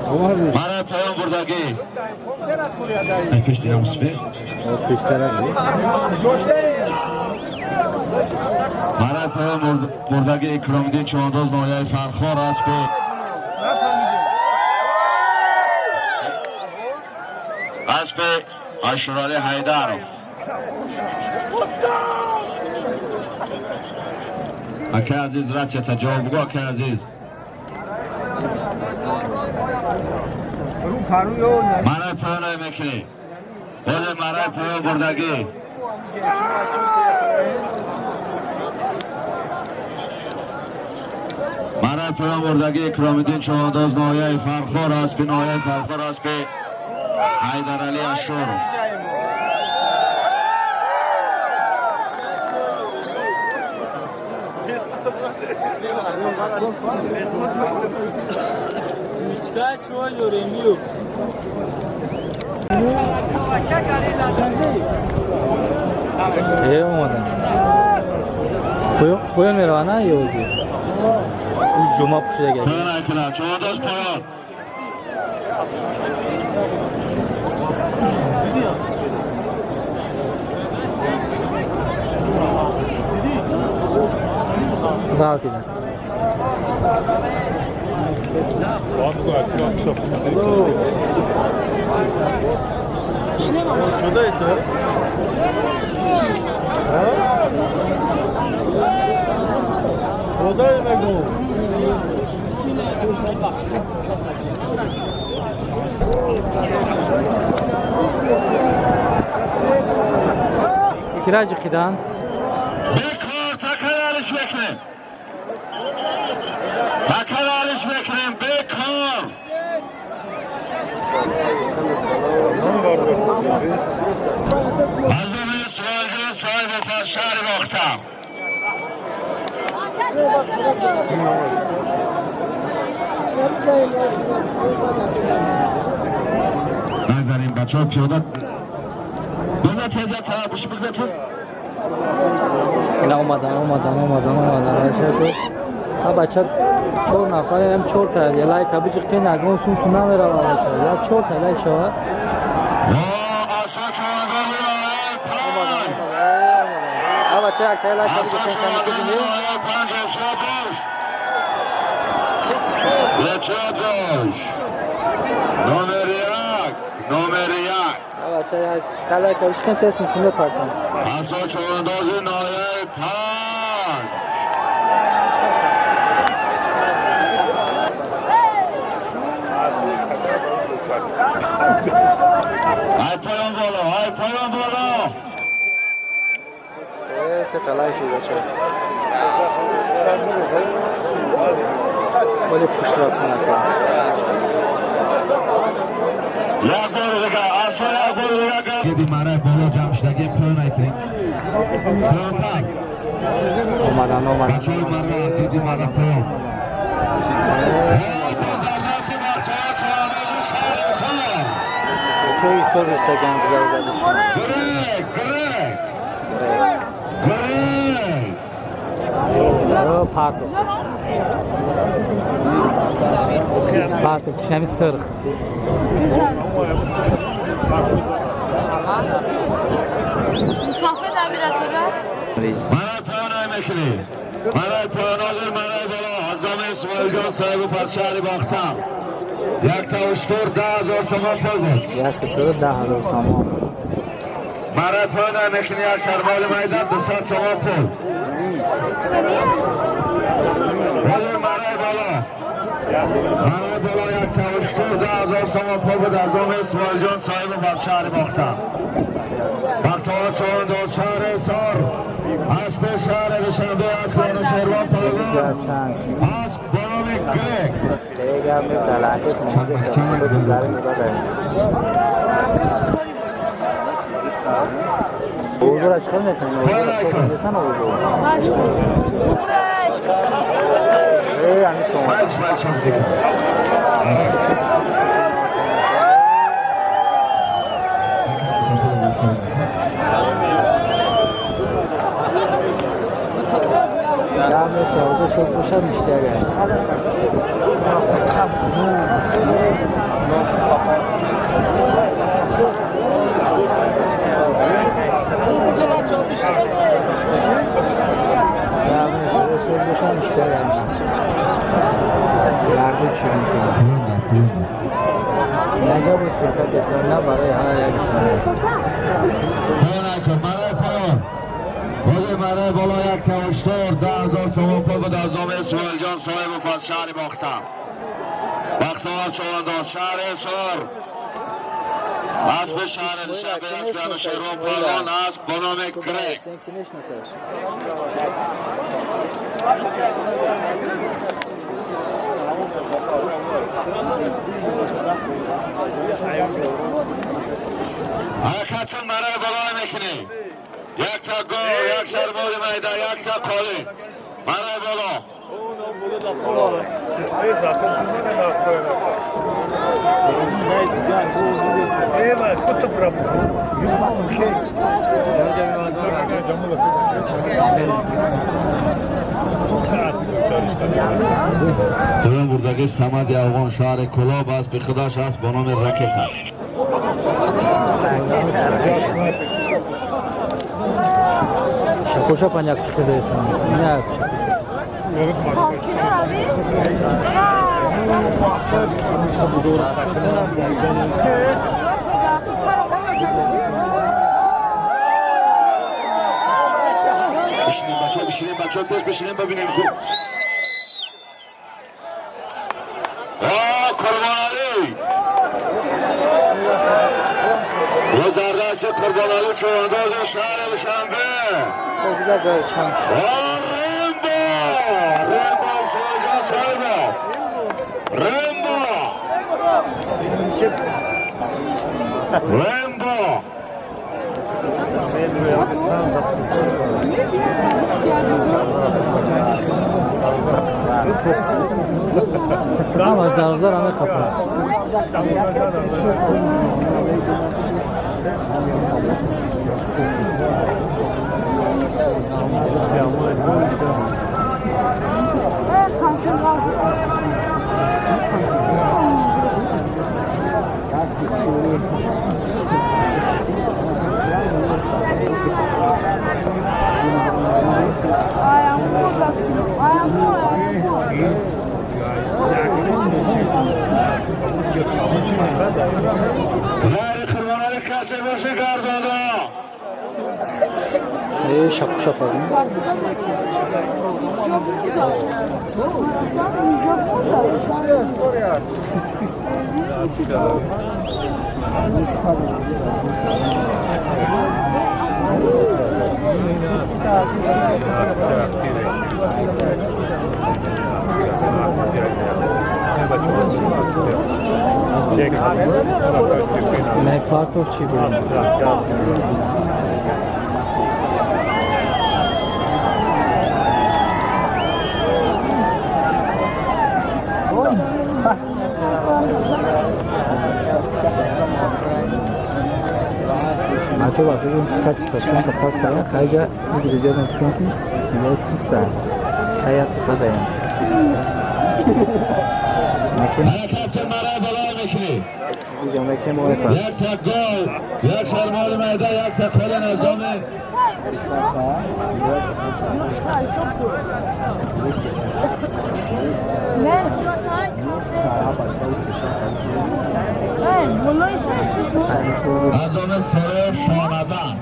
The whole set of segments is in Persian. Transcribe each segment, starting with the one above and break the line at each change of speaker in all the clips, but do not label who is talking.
Mana poyon burdagi. Aytish deyapmiz be. Mana poyon burdagi Ikromiddin chavandoz noyob Farxor است be. اسب اشرال حیدرov. اکه عزیز راستی تجاوب بگو اکه عزیز. مرای پایان میکنی. باز مرای پایان بردگی. مرای پایان بردگی اکرامیدین چوانداز نایه فرخور اسب نایه فرخور اسب حیدرعلی اشرف.
پایان میروانه یا اوزی؟ اوز جمعه پوشیده گرد
پایان ایکنه چوانداز پایان.
راوتی نه کراج خیدان
بکار تکرارش بکنیم. تکرارش بکنیم بکار. مردم اسرائیل صاحب وفا شهر باختم. نگذاریم بچه ها پیاده بزن تیزه تا بشی بگذار تیز.
اینا اومدن ها بچه 4 نفر هم 4 کرد یه لای کبیج که نگون سون تو نمیره بچه یا 4 تا لای شو
آسا چهارگاه میره پنج.
ها بچه یک لای
آسا
کبیج که
چهارگاه
نگون
میره پنج افشا باش. یچه باش. نمر یک.
ها بچه یک لای کبیج که سیسون کنه پرتن
آسا چهارداز نایه پنج. های پایان بالا
سه فلای شده بچه ولی پشت را کنه
یک بار دیگه اصلا یک بار دیگه دیدی مرای بالا جمع شدگی پایان ایکنیم پایانتر
اومدن
بچه های مرای دیدی مرای پایان
چه ایستار بیسته گنگ زدشون
گریگ
پارتو شمی سرخ
مشافه دبیراتوری
مرای پایان میکنی. مرای پایان آزر مرای بالا از نام اسماعیل جان صاحب پس شهر باختم. یک تا اشتور 10,000 سامان پل بود.
یک شطور 10,000 سامان
مرای پایان میکنی. یک شربال میدن 200 سامان پل. ولی مرای بالا یک تا اشتور 10,000 سامان پل بود از نام اسماعیل جان صاحب پس شهر باختم. وقتها چون دو شهر سار اسب شهر دوشنبه اکران شیروان پلگان اسب بانام گریگ
دیگه هم مثل علاقه محمد سلام رو دیگره نگاه داریم اوزور از چکل میشن اوزور از چکل میشن اوزور همی سومن Ya mesela orada çok boşa müşteri. خود شدیم نجا بود شرکت اصلا نه برای هر یک
برای پایان برای بالا یک توشتار 10,000 تومان پول به دازدام اسماعیل جان صاحب فاز شهر باختم بختوار چوانداز شهر اسار اسب شهر شبه اسب شهرون پایان اسب با نام کرک حرکتون برای بالای میکنی یک تا گل یک سرباز میده یک تا قالی برای بالا دویم بردگی سمد افغان شهر کلاب است به خداش است با نام رکتا
شکوشا پنجاک چکده ایسان نه
بشینیم بچه تست بشینیم ببینیم قربان علی روز در دست قربان علی چوانداز شهر شنبه ریمبو سوجان صاحبا ریمبو
همش درزار همه خطر
خرمانه کسی باشه گردانا
شکو شکو نه کارتو چی بود Acaba bugün kaç saçma kapasiteye kayca gideceğim çünkü siyasista hayat sadayım.
حرکت مرای بالای میکنی یک تا گل یک سرمال میده یک تا قول نظام نظام سرور شانزن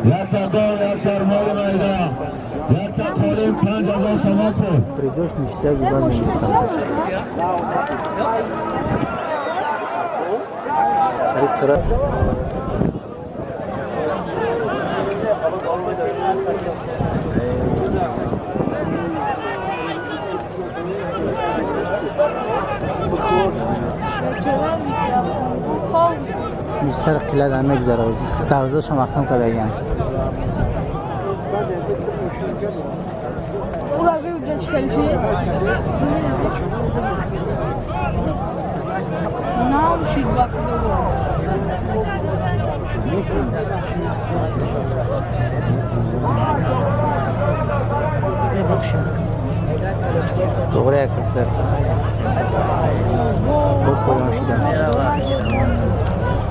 یک تا گل یک سرمال میده یک تا قولیم 5,000 تومان پول
Придешь мечтать зубами лесом. Ресторан. بیشتر قلت هم نگذاره درزاش هم اخم که بگن
Uravi ucuz kaleci. Ne yapmış bakdı
doğru yakışır. Çok koymuşlar.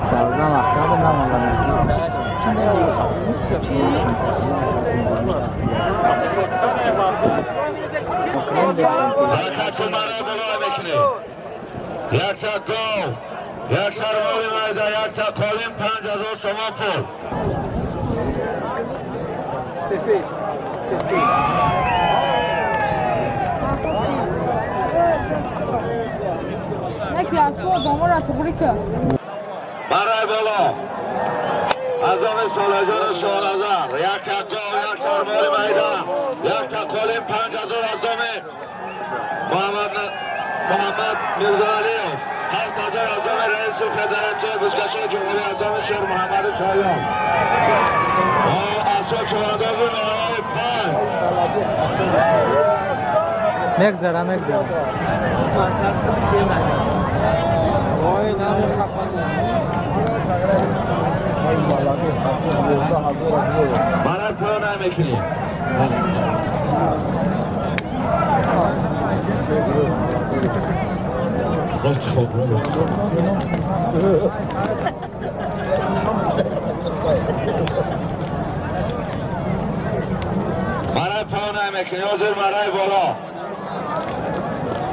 Sağdan aklına da namazlar.
حرکت مرا بلای میکنی. یک تا گو، یک شرمالی مایده، یک تا قالیم 5000 تومان پول.
یکی از تو آدم را تبری که
برای بالا از آن سالجان شاهنظر یک تا گو، یک شرمالی مایده، یک تا قالیم 5000 از دامه محمد میرزا علیوف، 7000 از دامه رئیس فدراسیون بزکشی جمهوری از دامه شیر محمد چایان. اصلا چوانداز نهایی 5.
مگذره وای نام
برای پایان نمیکنی. راست خوب برای پایان نمیکنی. حاضر برای بالا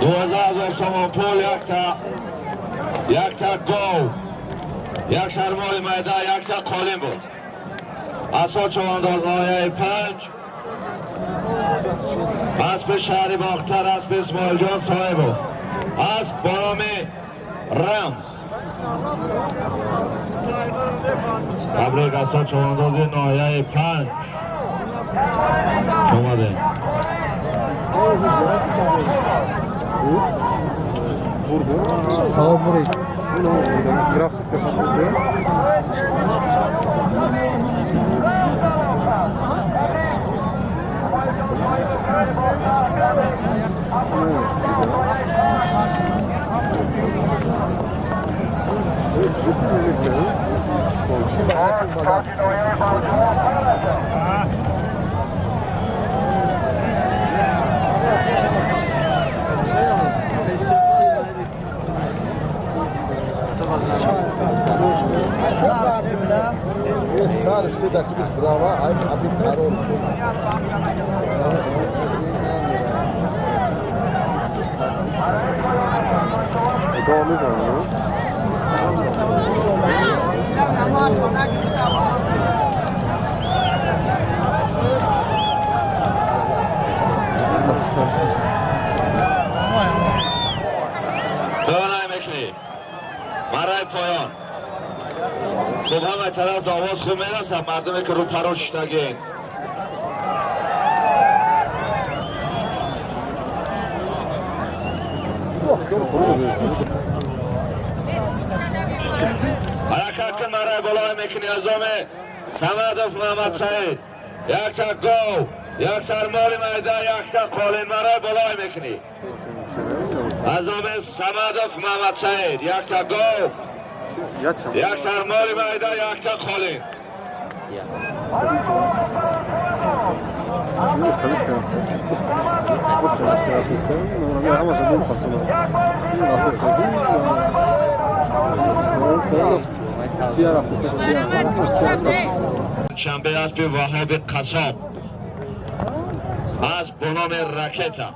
12000 تومان پول، یک تا گو، یک شرمال میده، یک تا قالین بود. اصلا چوانداز آیه 5 اسب شهری باختر، اسب اسماعیل جان صاحب اسب بانام رمز. تبریک. اصلا چوانداز ناحیه 5 اومده.
آقا برید
صار الشيء ده كبس براوا هاي حبيت هارون
برای پایان خب همه طرف داواز خوب میرسن مردمی که رو پرا شدگین. حرکت که مرای بلای میکنی از آمه سمدف محمد سعید، یک تا گو، یک سرمال میده، یک تا قالین مرای بلای میکنی از آمه سمدف محمد سعید، یک تا گو، یک سرمال میده، یک تا قالین. شنبه اسب وهاب قصاب از بنام رکتا